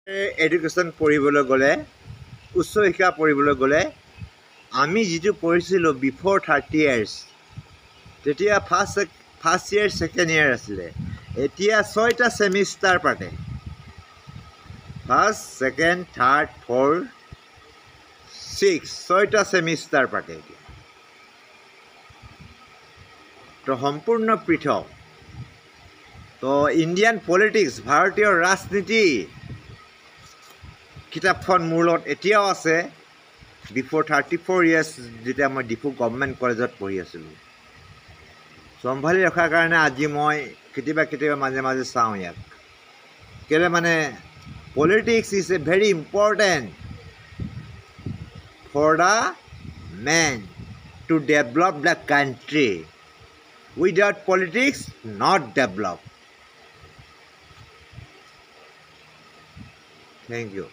education পঢ়িবলৈ গ'লে উচ্চ শিক্ষা পঢ়িবলৈ গ'লে আমি যিটো পঢ়িছিলোঁ বিফ'ৰ 30 years তেতিয়া ফাৰ্ষ্ট ইয়েৰ ছেকেণ্ড ইয়েৰ আছিলে এতিয়া 6টা ছেমিষ্টাৰ পাতে ফাৰ্ষ্ট ছেকেণ্ড থাৰ্ড ফ'ৰ্থ 6টা ছেমিষ্টাৰ পাতে এতিয়া তো সম্পূৰ্ণ পৃথক তো ইণ্ডিয়ান পলিটিক্স ভাৰতীয় ৰাজনীতি কিতাপখন মোৰ লগত এতিয়াও আছে বিফ'ৰ 34 years যেতিয়া মই ডিফু গভৰ্ণমেণ্ট কলেজত পঢ়ি আছিলোঁ চম্ভালি ৰখাৰ কাৰণে আজি মই কেতিয়াবা মাজে মাজে চাওঁ ইয়াক কেলৈ মানে politics is a very important for the men to develop the country without politics not develop thank U